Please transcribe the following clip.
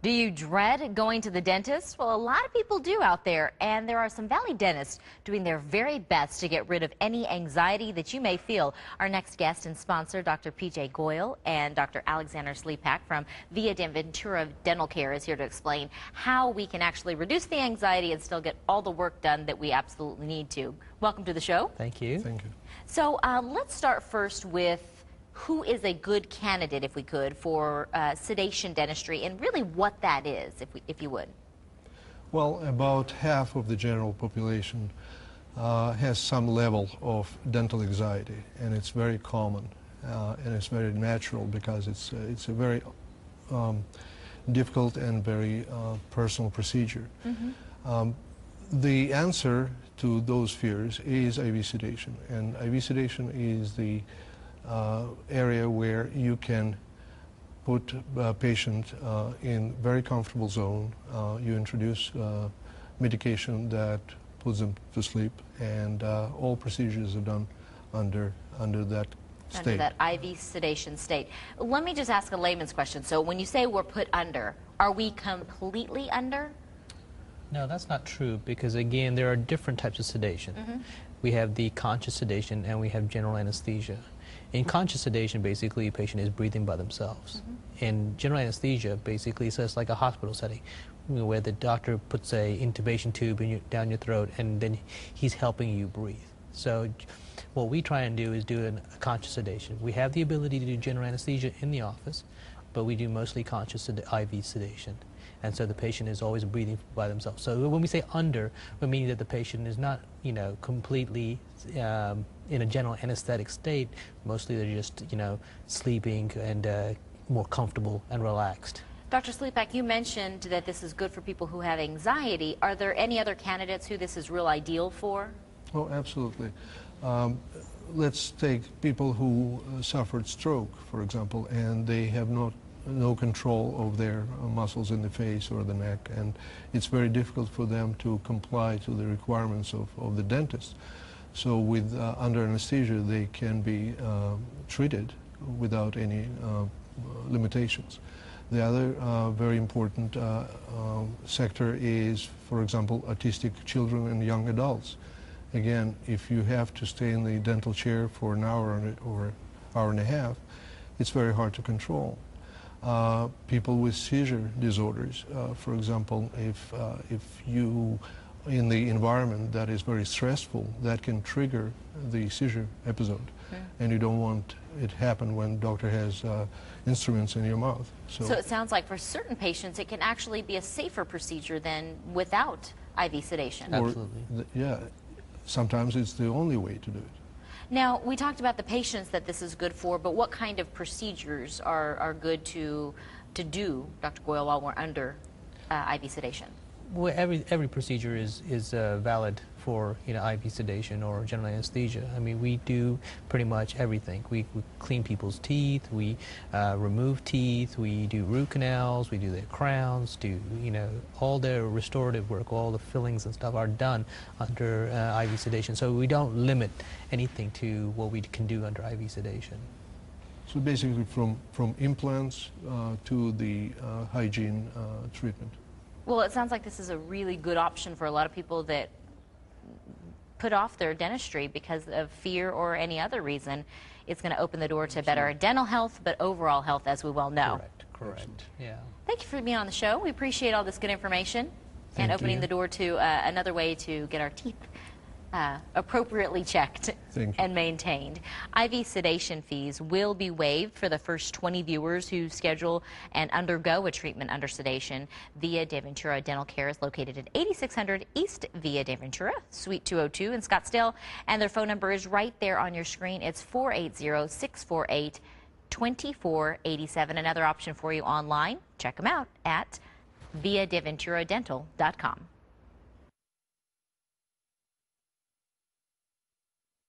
Do you dread going to the dentist? Well, a lot of people do out there, and there are some Valley dentists doing their very best to get rid of any anxiety that you may feel. Our next guest and sponsor, Dr. P.J. Goyle and Dr. Alexander Sleepak from Ventura Dental Care is here to explain how we can actually reduce the anxiety and still get all the work done that we absolutely need to. Welcome to the show. Thank you. Thank you. So let's start first with who is a good candidate, if we could, for sedation dentistry, and really what that is, if you would. Well, about half of the general population has some level of dental anxiety, and it's very common, and it's very natural because it's a very difficult and very personal procedure. Mm-hmm. The answer to those fears is IV sedation, and IV sedation is the area where you can put a patient in very comfortable zone. You introduce medication that puts them to sleep, and all procedures are done under that state. Under that IV sedation state. Let me just ask a layman's question. So when you say we're put under, are we completely under? No, that's not true, because again, there are different types of sedation. Mm-hmm. We have the conscious sedation and we have general anesthesia. In conscious sedation, basically, a patient is breathing by themselves. Mm-hmm. In general anesthesia, basically, so it's like a hospital setting, where the doctor puts a intubation tube down your throat, and then he's helping you breathe. So what we try and do is do a conscious sedation. We have the ability to do general anesthesia in the office, but we do mostly conscious IV sedation. And so the patient is always breathing by themselves. So when we say under, we mean that the patient is not, completely in a general anesthetic state. Mostly they're just, sleeping and more comfortable and relaxed. Dr. Sleepak, you mentioned that this is good for people who have anxiety. Are there any other candidates who this is real ideal for? Oh, absolutely. Let's take people who suffered stroke, for example, and they have no control of their muscles in the face or the neck, and it's very difficult for them to comply to the requirements of the dentist. So with under anesthesia, they can be treated without any limitations. The other very important sector is, for example, autistic children and young adults. Again, if you have to stay in the dental chair for an hour or hour and a half, it's very hard to control. People with seizure disorders, for example, if you in the environment that is very stressful, that can trigger the seizure episode, and you don't want it happen when doctor has instruments in your mouth. So it sounds like for certain patients it can actually be a safer procedure than without IV sedation. Absolutely. Yeah, sometimes it's the only way to do it. Now, we talked about the patients that this is good for, but what kind of procedures are good to do, Dr. Goyle, while we're under IV sedation? Well, every procedure is valid for IV sedation or general anesthesia. I mean, we do pretty much everything. We clean people's teeth, we remove teeth, we do root canals, we do their crowns, do all their restorative work, all the fillings and stuff are done under IV sedation. So we don't limit anything to what we can do under IV sedation. So basically, from implants to the hygiene treatment. Well, it sounds like this is a really good option for a lot of people that put off their dentistry because of fear or any other reason. It's going to open the door to better dental health, but overall health, as we well know. Correct. Yeah. Thank you for being on the show. We appreciate all this good information and opening the door to another way to get our teeth appropriately checked and maintained. IV sedation fees will be waived for the first 20 viewers who schedule and undergo a treatment under sedation. Via Ventura Dental Care is located at 8600 East Via Ventura, Suite 202 in Scottsdale, and their phone number is right there on your screen. It's 480-648-2487. Another option for you online. Check them out at viadeventura.dental.com.